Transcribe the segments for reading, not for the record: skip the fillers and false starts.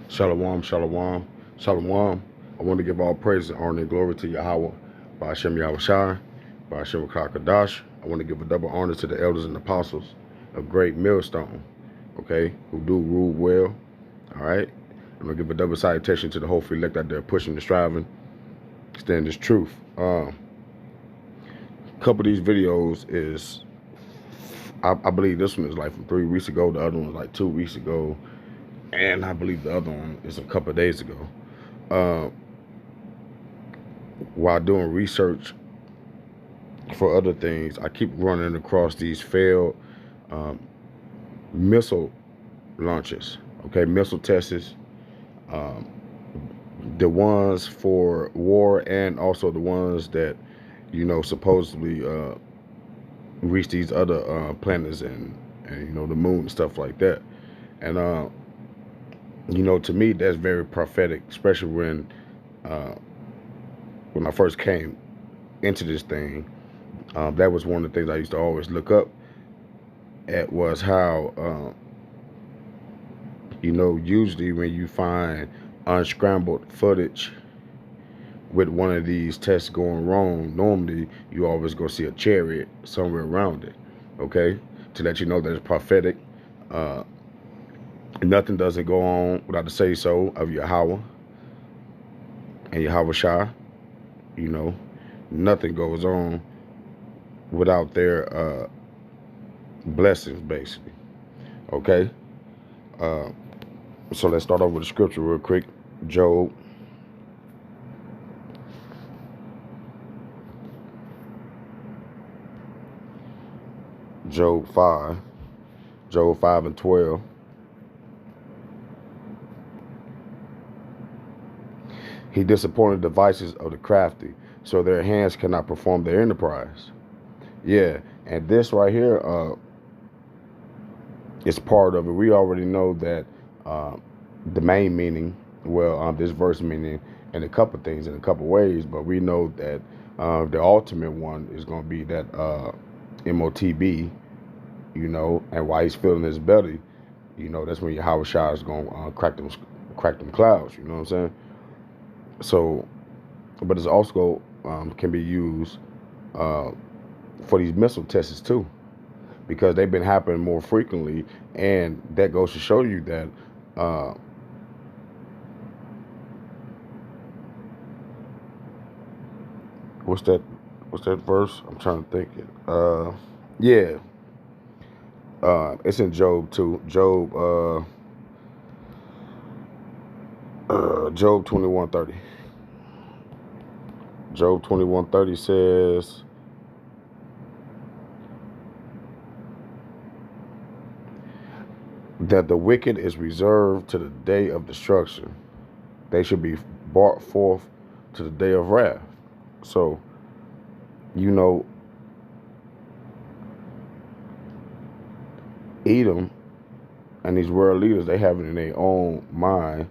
Shalom, shalom, shalom. I want to give all praise and honor and glory to Yahweh, by Hashem Yahweh Shai, by Hashem Kadash. I want to give a double honor to the elders and apostles of Great Millstone, okay, who do rule well, all right? I'm going to give a double salutation to the whole elect out there pushing and striving, stand this truth. A couple of these videos is, I believe this one is like from 3 weeks ago, the other one was like 2 weeks ago, and I believe the other one is a couple of days ago. While doing research for other things, I keep running across these failed missile launches, okay, missile tests, the ones for war and also the ones that, supposedly reach these other planets and the moon and stuff like that. And to me, that's very prophetic, especially when I first came into this thing. That was one of the things I used to always look up at, was how usually when you find unscrambled footage with one of these tests going wrong, normally you always go see a chariot somewhere around it, okay, to let you know that it's prophetic. Nothing doesn't go on without the say-so of Yahweh and Yahweh Shai. Nothing goes on without their blessings, basically, okay? So let's start off with the scripture real quick. Job. Job 5. Job 5 and 12. He disappointed the devices of the crafty, so their hands cannot perform their enterprise. Yeah, and this right here is part of it. We already know that the main meaning, this verse meaning in a couple things, in a couple ways, but we know that the ultimate one is going to be that MOTB, and while he's feeling his belly, that's when Yahweh Shai is going to crack them clouds, you know what I'm saying? So, but it's also can be used for these missile tests too, because they've been happening more frequently, and that goes to show you that what's that verse? I'm trying to think it. Yeah. It's in Job too. Job 21:30. Job 21:30 says, that the wicked is reserved to the day of destruction. They should be brought forth to the day of wrath. So, Edom and these world leaders, they have it in their own mind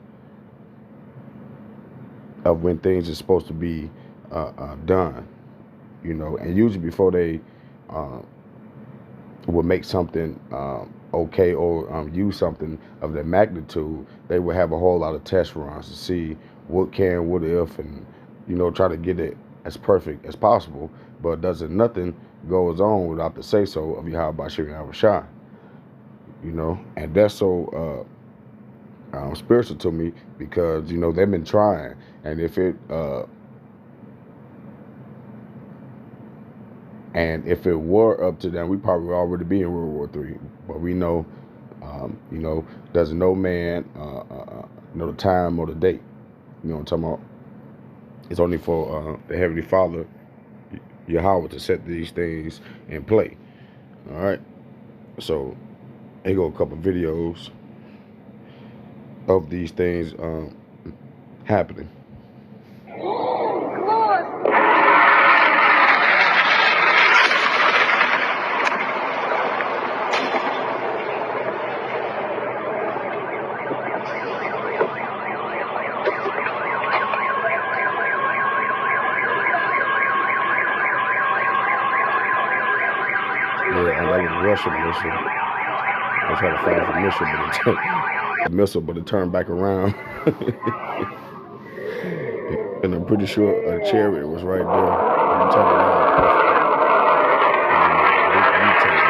of when things are supposed to be done, and usually before they would make something okay, or use something of that magnitude, they would have a whole lot of test runs to see what can, what if, and try to get it as perfect as possible. But nothing goes on without the say-so of Yahweh Bashir Yahweh Shai, and that's so spiritual to me, because they've been trying, and if it were up to them, we probably would already be in World War III. But we know, does no man know the time or the date. You know what I'm talking about? It's only for the Heavenly Father, Yahweh, to set these things in play. All right. So here go a couple videos of these things happening. Yeah, and that was a Russian mission. I was trying to find a mission, but the missile, but it turned back around. And I'm pretty sure a chariot was right there. And it turned around perfect. And then made a big U-turn.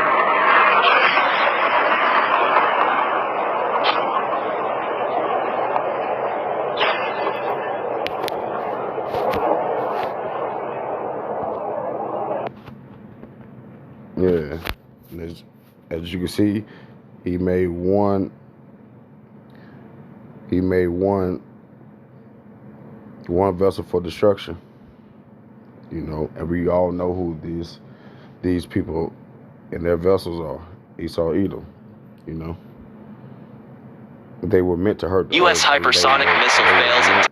Yeah. As you can see, he made one. He made one vessel for destruction. And we all know who these people and their vessels are. Esau, Edom. You know, they were meant to hurt the U.S. earth. hypersonic missile fails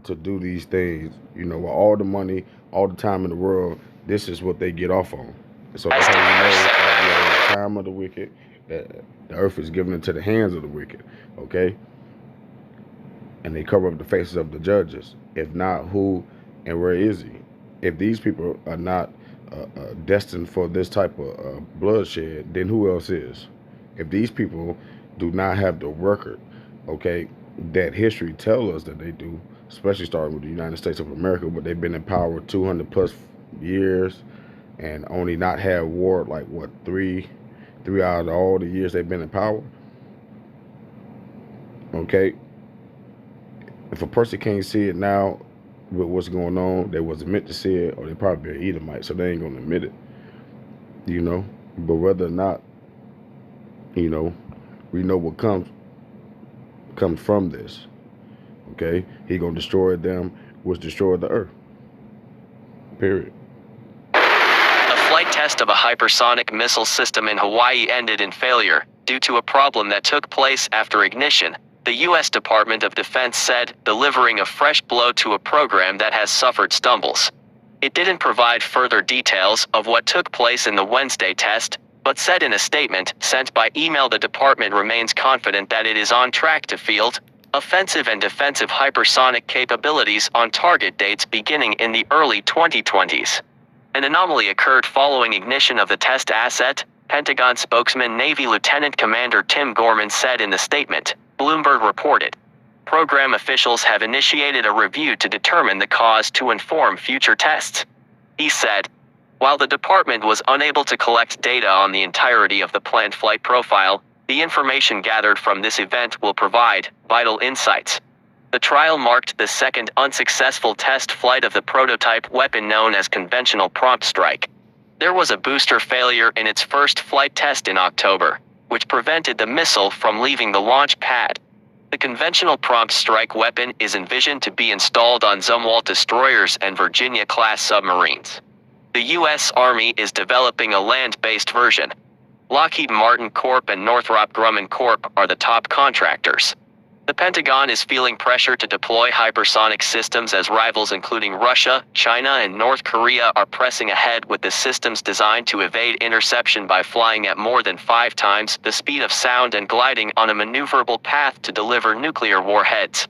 to do these things. With all the money, all the time in the world, this is what they get off on. So that's how you know that we are in the time of the wicked, that the earth is given into the hands of the wicked. Okay? And they cover up the faces of the judges. If not, who and where is he? If these people are not destined for this type of bloodshed, then who else is? If these people do not have the record, okay, that history tells us that they do, especially starting with the United States of America, but they've been in power 200 plus years and only not had war like what, three out of all the years they've been in power. Okay, if a person can't see it now with what's going on, they wasn't meant to see it, or they probably an Edomite, so they ain't gonna admit it. But whether or not, we know what comes from this. Okay, he gonna destroy them, which destroyed the earth. Period. A flight test of a hypersonic missile system in Hawaii ended in failure due to a problem that took place after ignition, the U.S. Department of Defense said, delivering a fresh blow to a program that has suffered stumbles. It didn't provide further details of what took place in the Wednesday test, but said in a statement sent by email the department remains confident that it is on track to field offensive and defensive hypersonic capabilities on target dates beginning in the early 2020s. An anomaly occurred following ignition of the test asset, Pentagon spokesman Navy Lieutenant Commander Tim Gorman said in the statement, Bloomberg reported. Program officials have initiated a review to determine the cause to inform future tests. He said, while the department was unable to collect data on the entirety of the planned flight profile, the information gathered from this event will provide vital insights. The trial marked the second unsuccessful test flight of the prototype weapon known as Conventional Prompt Strike. There was a booster failure in its first flight test in October, which prevented the missile from leaving the launch pad. The Conventional Prompt Strike weapon is envisioned to be installed on Zumwalt destroyers and Virginia-class submarines. The U.S. Army is developing a land-based version. Lockheed Martin Corp and Northrop Grumman Corp are the top contractors. The Pentagon is feeling pressure to deploy hypersonic systems as rivals including Russia, China, and North Korea are pressing ahead with the systems designed to evade interception by flying at more than 5 times the speed of sound and gliding on a maneuverable path to deliver nuclear warheads.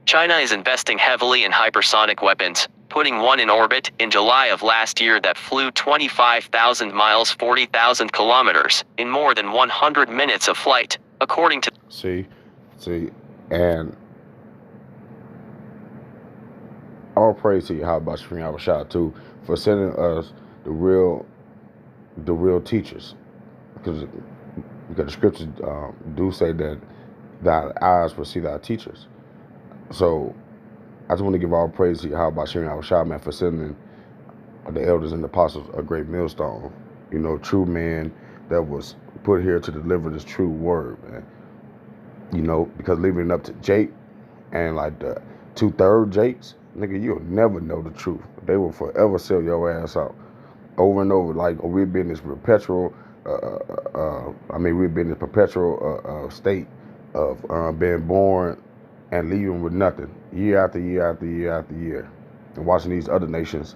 China is investing heavily in hypersonic weapons, putting one in orbit in July of last year that flew 25,000 miles 40,000 kilometers in more than 100 minutes of flight, according to... See, and all praise to you, how about Shreem Abashah too, for sending us the real teachers, because the scriptures do say that thy eyes will see thy teachers. So I just want to give all praise to you, how about Shreem Abashah, man, for sending the elders and the apostles a great millstone. True men that was put here to deliver this true word, man. Because leaving it up to Jake and like the 2/3 Jakes, nigga, you'll never know the truth. They will forever sell your ass out over and over. Like, we've been this perpetual, state of being born and leaving with nothing, year after year after year after year, and watching these other nations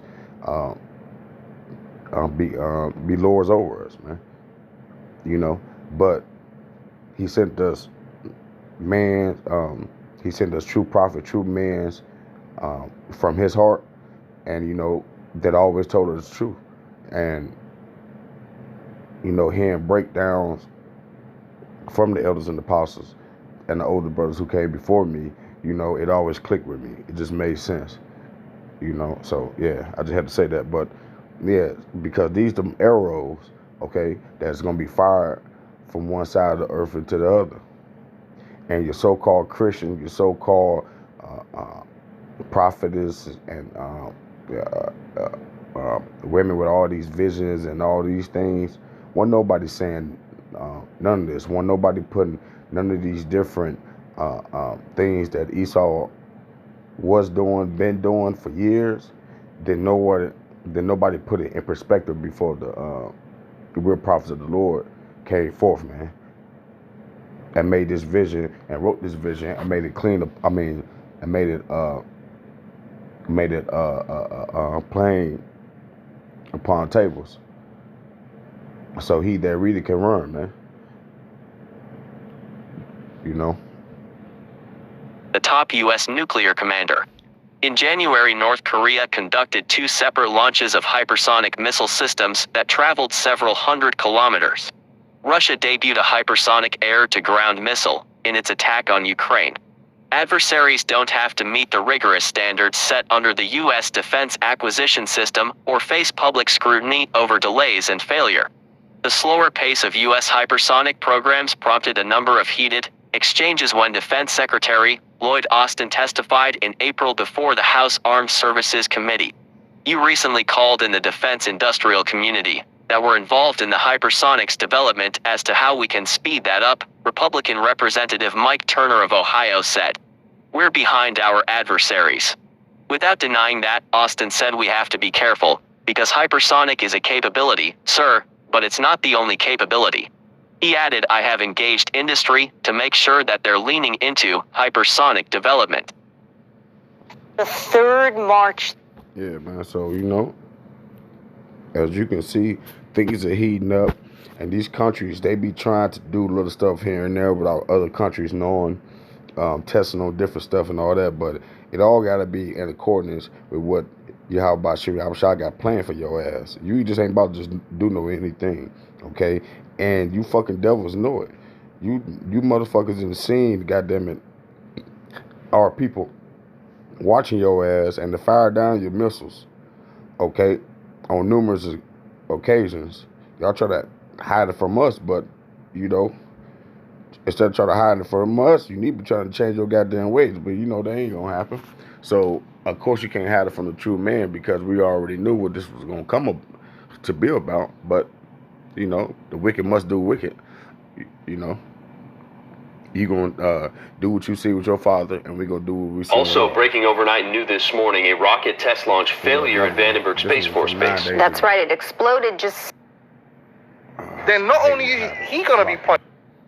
be lords over us, man. But he sent us he sent us true prophet, true men's from his heart, and that always told us the truth. And hearing breakdowns from the elders and the apostles and the older brothers who came before me, it always clicked with me. It just made sense, So yeah, I just had to say that. But yeah, because these them arrows, okay, that's gonna be fired from one side of the earth into the other, and your so-called Christian, your so-called prophetess, and women with all these visions and all these things. Wasn't nobody saying none of this. Wasn't nobody putting none of these different things that Esau was doing, been doing for years. Then nobody put it in perspective before the real prophets of the Lord came forth, man, and made this vision and wrote this vision and made it clean up. I mean, and made it plain upon tables. So he that really can run, man. The top U.S. nuclear commander. In January, North Korea conducted 2 separate launches of hypersonic missile systems that traveled several hundred kilometers. Russia debuted a hypersonic air-to-ground missile in its attack on Ukraine. Adversaries don't have to meet the rigorous standards set under the U.S. Defense Acquisition System or face public scrutiny over delays and failure. The slower pace of U.S. hypersonic programs prompted a number of heated exchanges when Defense Secretary Lloyd Austin testified in April before the House Armed Services Committee. You recently called in the defense industrial community that were involved in the hypersonics development as to how we can speed that up, Republican Representative Mike Turner of Ohio said. We're behind our adversaries. Without denying that, Austin said we have to be careful, because hypersonic is a capability, sir, but it's not the only capability. He added, I have engaged industry to make sure that they're leaning into hypersonic development. The 3rd March. Yeah, man, so, as you can see, things are heating up, and these countries, they be trying to do little stuff here and there without other countries knowing, testing on different stuff and all that, but it all got to be in accordance with what Yahweh Shai got planned for your ass. You just ain't about to just do no anything, okay? And you fucking devils know it. You motherfuckers in the scene, goddamn it, are people watching your ass and to fire down your missiles, okay, on numerous occasions. Y'all try to hide it from us, but, instead of trying to hide it from us, you need to be trying to change your goddamn ways, but that ain't gonna happen. So, of course, you can't hide it from the true man because we already knew what this was gonna come up to be about, but the wicked must do wicked. You gonna do what you see with your father, and we gonna do what we see. Also, breaking overnight new this morning, a rocket test launch failure at Vandenberg Space Force Base. That's right, it exploded just... Then not only is he gonna be punished.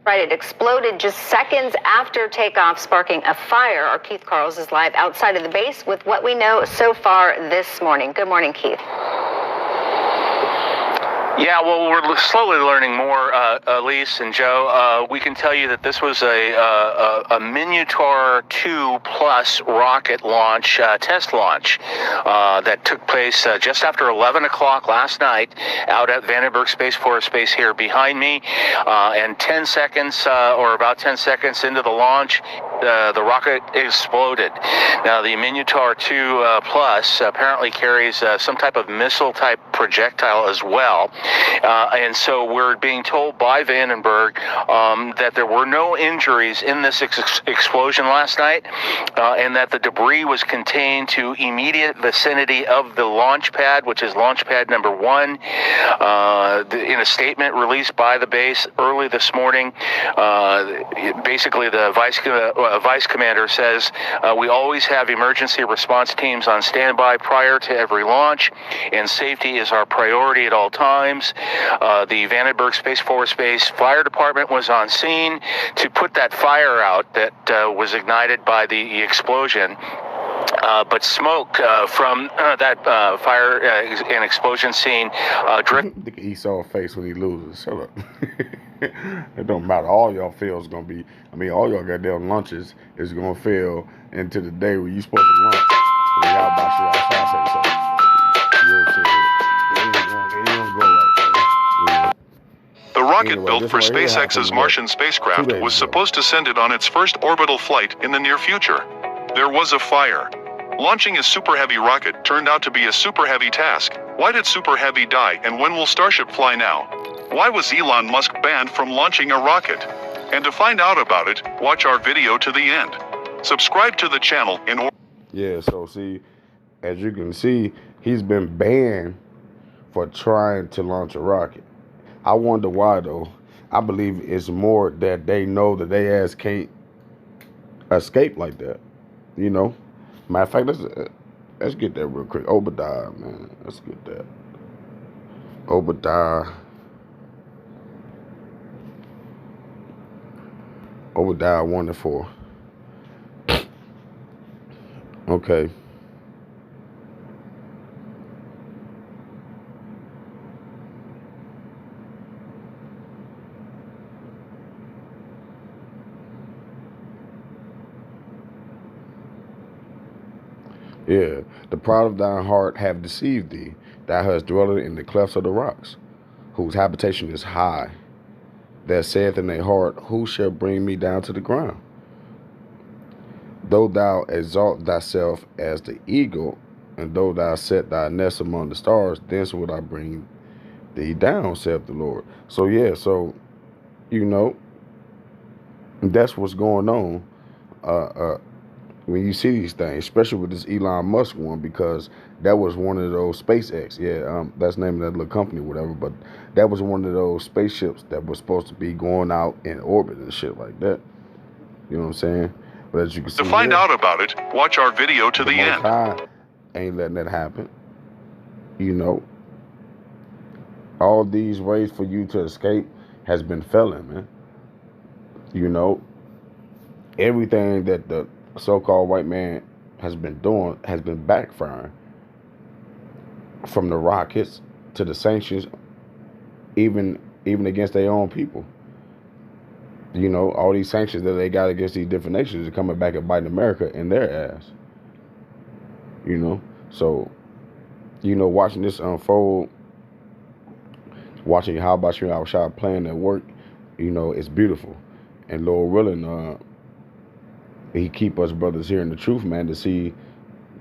Right, it exploded just seconds after takeoff, sparking a fire. Our Keith Carls is live outside of the base with what we know so far this morning. Good morning, Keith. Yeah, well, we're slowly learning more, Elise and Joe. We can tell you that this was a Minotaur 2 Plus rocket launch, test launch, that took place just after 11 o'clock last night out at Vandenberg Space Force Base here behind me. And 10 seconds, or about 10 seconds into the launch, the rocket exploded. Now, the Minotaur 2 Plus apparently carries some type of missile-type projectile as well. And so we're being told by Vandenberg that there were no injuries in this explosion last night, and that the debris was contained to immediate vicinity of the launch pad, which is launch pad number 1. In a statement released by the base early this morning, basically the vice commander says, we always have emergency response teams on standby prior to every launch, and safety is our priority at all times. The Vandenberg Space Force Base Fire Department was on scene to put that fire out that was ignited by the explosion. But smoke from that fire and explosion scene drifted. Look at Esau's face when he loses. Shut up. It don't matter. All y'all fail is going to be, all y'all goddamn lunches is going to fail into the day where you supposed to lunch. When y'all about to say so. You know what I'm saying? It ain't gonna go like that. The rocket Anyway, built this for right here SpaceX's happened, Martian 2 spacecraft days was ago. supposed to send it on its first orbital flight in the near future. There was a fire. Launching a Super Heavy rocket turned out to be a Super Heavy task. Why did Super Heavy die, and when will Starship fly now? Why was Elon Musk banned from launching a rocket? And to find out about it, watch our video to the end. Subscribe to the channel in order. Yeah, so see, as you can see, he's been banned for trying to launch a rocket. I wonder why, though. I believe it's more that they know that they ass can't escape like that. You know? Matter of fact, let's get that real quick. Obadiah, man. Let's get that. Obadiah 1:4. Okay. Yeah, the pride of thine heart have deceived thee. Thou hast dwelt in the clefts of the rocks, whose habitation is high. That saith in their heart, who shall bring me down to the ground? Though thou exalt thyself as the eagle, and though thou set thy nest among the stars, thence will I bring thee down, saith the Lord. So yeah, so you know, that's what's going on. When you see these things, especially with this Elon Musk one, because that was one of those SpaceX, that's the name of that little company, whatever, but that was one of those spaceships that was supposed to be going out in orbit and shit like that. You know what I'm saying? But as you can see, To find out about it, watch our video to the Most end. High ain't letting that happen. You know, all these ways for you to escape has been failing, man. You know, everything that the so-called white man has been doing has been backfiring, from the rockets to the sanctions, even against their own people. You know, all these sanctions that they got against these different nations are coming back and biting America in their ass. You know, so you know, watching this unfold, watching how about you outside playing at work, you know, it's beautiful. And Lord willing, He keep us brothers hearing the truth, man, to see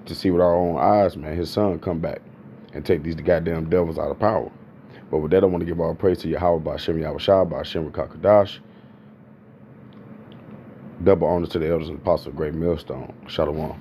with our own eyes, man, His son come back and take these goddamn devils out of power. But with that, I want to give all praise to Yahweh by Shem Yahushua by Shem Kakadash. Double honor to the elders and apostles of Great Millstone. Shalom.